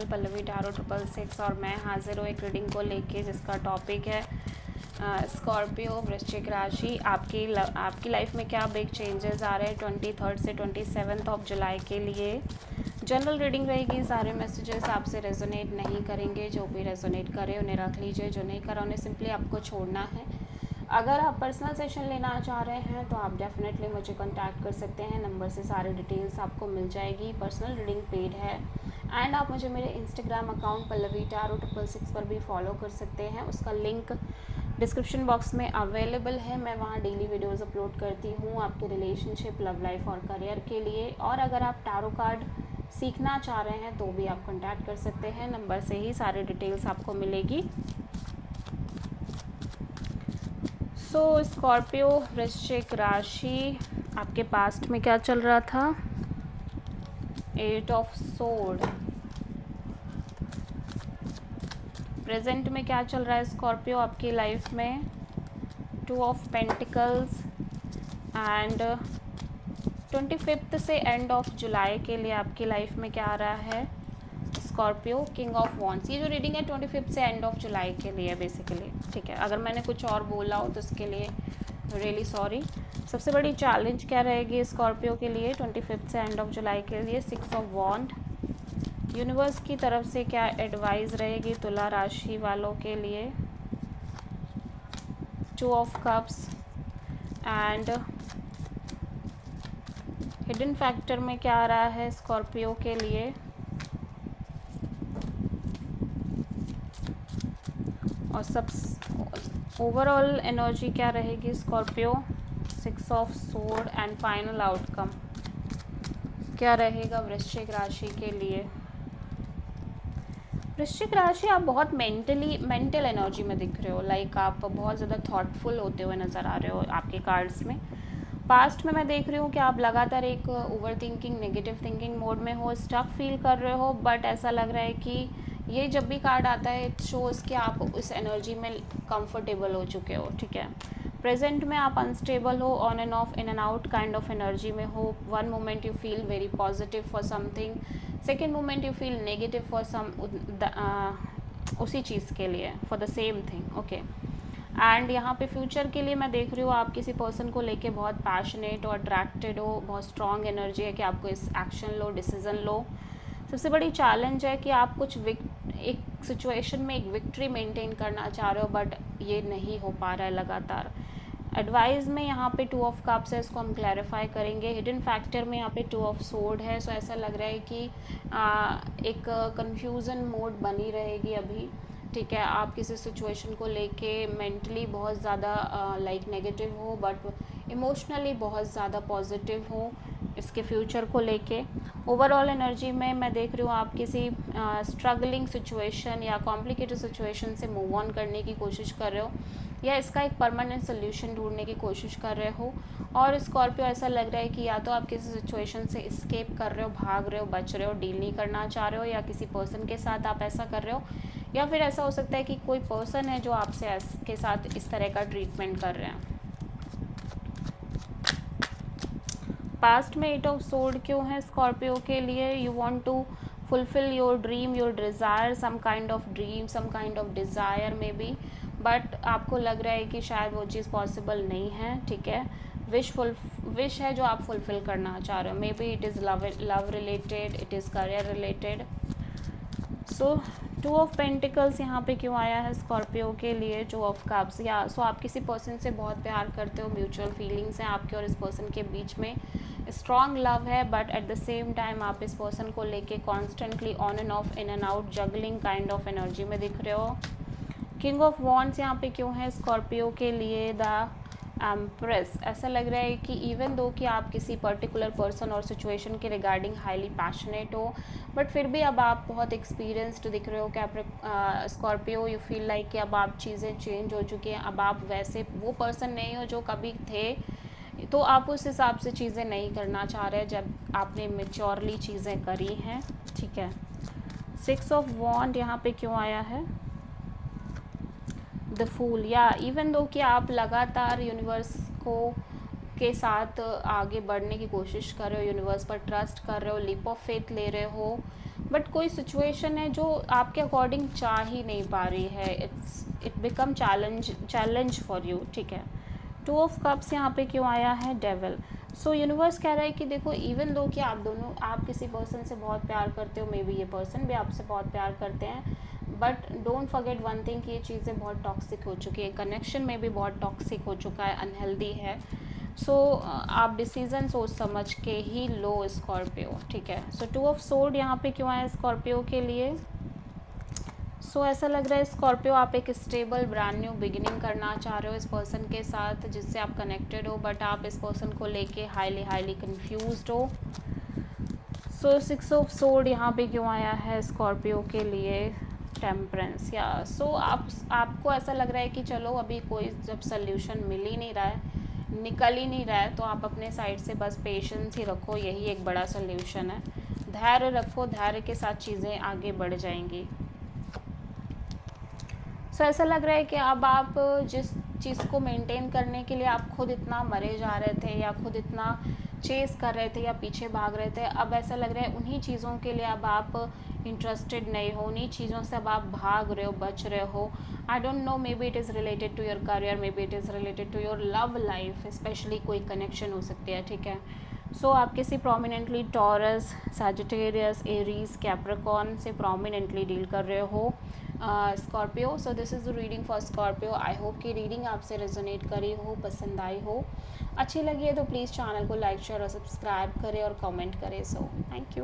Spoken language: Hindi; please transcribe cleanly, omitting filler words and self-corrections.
चैनल पल्लवी टैरो 666 और मैं हाजिर हूँ एक रीडिंग को लेके जिसका टॉपिक है स्कॉर्पियो वृश्चिक राशि। आपकी लाइफ में क्या बिग चेंजेस आ रहे हैं 23 से 27 जुलाई के लिए। जनरल रीडिंग रहेगी, सारे मैसेजेस आपसे रेजोनेट नहीं करेंगे। जो भी रेजोनेट करे उन्हें रख लीजिए, जो नहीं करा उन्हें सिंपली आपको छोड़ना है। अगर आप पर्सनल सेशन लेना चाह रहे हैं तो आप डेफिनेटली मुझे कांटेक्ट कर सकते हैं, नंबर से सारी डिटेल्स आपको मिल जाएगी। पर्सनल रीडिंग पेड है एंड आप मुझे मेरे इंस्टाग्राम अकाउंट पल्लवी टैरो 666 पर भी फॉलो कर सकते हैं। उसका लिंक डिस्क्रिप्शन बॉक्स में अवेलेबल है। मैं वहाँ डेली वीडियोस अपलोड करती हूँ आपके रिलेशनशिप, लव लाइफ और करियर के लिए। और अगर आप टैरो कार्ड सीखना चाह रहे हैं तो भी आप कांटेक्ट कर सकते हैं, नंबर से ही सारी डिटेल्स आपको मिलेगी। स्कॉर्पियो वृश्चिक राशि, आपके पास्ट में क्या चल रहा था? 8 ऑफ सोर्ड। प्रेजेंट में क्या चल रहा है स्कॉर्पियो आपकी लाइफ में? 2 ऑफ पेंटिकल्स एंड 25 से एंड ऑफ जुलाई के लिए आपकी लाइफ में क्या आ रहा है स्कॉर्पियो? King of wands. ये जो रीडिंग है 25 से एंड ऑफ जुलाई के लिए बेसिकली, ठीक है। अगर मैंने कुछ और बोला हो तो उसके लिए रियली सॉरी। सबसे बड़ी चैलेंज क्या रहेगी स्कॉर्पियो के लिए 25 से एंड ऑफ जुलाई के लिए? 6 ऑफ वॉन्ड। यूनिवर्स की तरफ से क्या एडवाइस रहेगी तुला राशि वालों के लिए? 2 of cups and hidden factor में क्या आ रहा है स्कॉर्पियो के लिए? और सब ओवरऑल एनर्जी क्या रहेगी Scorpio? 6 of sword and final outcome क्या रहेगा वृश्चिक राशि के लिए? वृश्चिक राशि, आप बहुत मेंटल एनर्जी में दिख रहे हो। लाइक आप बहुत ज़्यादा थॉटफुल होते हुए नज़र आ रहे हो आपके कार्ड्स में। पास्ट में मैं देख रही हूँ कि आप लगातार एक over thinking, negative thinking mode में हो, स्टक फील कर रहे हो। बट ऐसा लग रहा है कि ये जब भी कार्ड आता है इट शोज़ कि आप उस एनर्जी में कंफर्टेबल हो चुके हो, ठीक है। प्रेजेंट में आप अनस्टेबल हो, on and off, in and out kind of energy में हो। One moment you feel very positive for something, second moment you feel negative for some उसी चीज़ के लिए, for the same thing, okay. And यहाँ पे फ्यूचर के लिए मैं देख रही हूँ आप किसी पर्सन को लेके बहुत पैशनेट और अट्रैक्टेड हो, बहुत स्ट्रॉन्ग एनर्जी है कि आपको इस एक्शन लो, डिसीजन लो। सबसे बड़ी चैलेंज है कि आप कुछ एक सिचुएशन में एक विक्ट्री मेंटेन करना चाह रहे हो बट ये नहीं हो पा रहा है लगातार। एडवाइस में यहाँ पे 2 ऑफ कप्स है, इसको हम क्लैरिफाई करेंगे। हिडन फैक्टर में यहाँ पे 2 ऑफ सोर्ड है। सो ऐसा लग रहा है कि एक कंफ्यूजन मोड बनी रहेगी अभी, ठीक है। आप किसी सिचुएशन को लेके मेंटली बहुत ज़्यादा लाइक नेगेटिव हो बट इमोशनली बहुत ज़्यादा पॉजिटिव हो इसके फ्यूचर को लेके। ओवरऑल एनर्जी में मैं देख रही हूँ आप किसी स्ट्रगलिंग सिचुएशन या कॉम्प्लिकेटेड सिचुएशन से मूव ऑन करने की कोशिश कर रहे हो या इसका एक परमानेंट सोल्यूशन ढूंढने की कोशिश कर रहे हो। और स्कॉर्पियो ऐसा लग रहा है कि या तो आप किसी सिचुएशन से एस्केप कर रहे हो, भाग रहे हो, बच रहे हो, डील नहीं करना चाह रहे हो, या किसी पर्सन के साथ आप ऐसा कर रहे हो, या फिर ऐसा हो सकता है कि कोई पर्सन है जो आपसे के साथ इस तरह का ट्रीटमेंट कर रहे हैं। पास्ट में 8 ऑफ सोर्ड क्यों है स्कॉर्पियो के लिए? You want to fulfil your dream, your desire, some kind of dream, some kind of desire maybe, but आपको लग रहा है कि शायद वो चीज़ पॉसिबल नहीं है, ठीक है। विश है जो आप फुलफिल करना चाह रहे हो। May be it is love related, it is career related. So 2 of pentacles यहाँ पे क्यों आया है स्कॉर्पियो के लिए? 2 ऑफ कप्स, या सो आप किसी पर्सन से बहुत प्यार करते हो, म्यूचुअल फीलिंग्स हैं आपके और इस पर्सन के बीच में, स्ट्रॉन्ग लव है, but at the same time आप इस पर्सन को लेके constantly on and off, in and out, juggling kind of energy में दिख रहे हो। किंग ऑफ वॉन्ड्स यहाँ पे क्यों है स्कॉर्पियो के लिए? The empress. ऐसा लग रहा है कि इवन दो कि आप किसी पर्टिकुलर पर्सन और सिचुएशन के रिगार्डिंग हाईली पैशनेट हो, बट फिर भी अब आप बहुत एक्सपीरियंस्ड दिख रहे हो कि स्कॉर्पियो, यू फील लाइक कि अब आप चीज़ें चेंज हो चुकी हैं, अब आप वैसे वो पर्सन नहीं हो जो कभी थे, तो आप उस हिसाब से चीज़ें नहीं करना चाह रहे जब आपने मेच्योरली चीज़ें करी हैं, ठीक है। 6 ऑफ वॉन्ड यहाँ पे क्यों आया है? The fool. या इवन दो कि आप लगातार यूनिवर्स को के साथ आगे बढ़ने की कोशिश कर रहे हो, यूनिवर्स पर ट्रस्ट कर रहे हो, लीप ऑफ फेथ ले रहे हो, बट कोई सिचुएशन है जो आपके अकॉर्डिंग चाह ही नहीं पा रही है, it become challenge for you, ठीक है। 2 ऑफ कप्स यहाँ पे क्यों आया है? डेविल। सो यूनिवर्स कह रहा है कि देखो, इवन दो कि आप किसी पर्सन से बहुत प्यार करते हो, मे बी ये पर्सन भी आपसे बहुत प्यार करते हैं, but don't forget one thing कि ये चीज़ें बहुत टॉक्सिक हो चुकी है, कनेक्शन में भी बहुत टॉक्सिक हो चुका है, अनहेल्दी है। सो आप डिसीज़न सोच समझ के ही लो स्कॉर्पियो, ठीक है। सो 2 ऑफ सोर्ड यहाँ पे क्यों आया स्कॉर्पियो के लिए? सो ऐसा लग रहा है स्कॉर्पियो, आप एक स्टेबल ब्रांड न्यू बिगिनिंग करना चाह रहे हो इस पर्सन के साथ जिससे आप कनेक्टेड हो, बट आप इस पर्सन को लेके हाईली कंफ्यूज्ड हो। सो 6 ऑफ सोर्ड यहाँ पे क्यों आया है स्कॉर्पियो के लिए? टेम्परेंस। या सो आपको ऐसा लग रहा है कि चलो अभी कोई जब सल्यूशन मिल ही नहीं रहा है, निकल ही नहीं रहा है, तो आप अपने साइड से बस पेशेंस ही रखो, यही एक बड़ा सल्यूशन है। धैर्य रखो, धैर्य के साथ चीज़ें आगे बढ़ जाएंगी। सो ऐसा लग रहा है कि अब आप जिस चीज़ को मेंटेन करने के लिए आप खुद इतना मरे जा रहे थे या खुद इतना चेस कर रहे थे या पीछे भाग रहे थे, अब ऐसा लग रहा है उन्हीं चीज़ों के लिए अब आप इंटरेस्टेड नहीं हो, उन्हीं चीज़ों से अब आप भाग रहे हो, बच रहे हो। I don't know, maybe it is related to your career, maybe it is related to your love life, specially कोई कनेक्शन हो सकती है, ठीक है। सो आप किसी prominently Taurus, Sagittarius, Aries, Capricorn से प्रोमिनेंटली डील कर रहे हो Scorpio. So this is the reading for Scorpio. I hope कि रीडिंग आपसे रेजोनेट करी हो, पसंद आई हो, अच्छी लगी है तो प्लीज़ चैनल को लाइक शेयर और सब्सक्राइब करें और कमेंट करें। So thank you.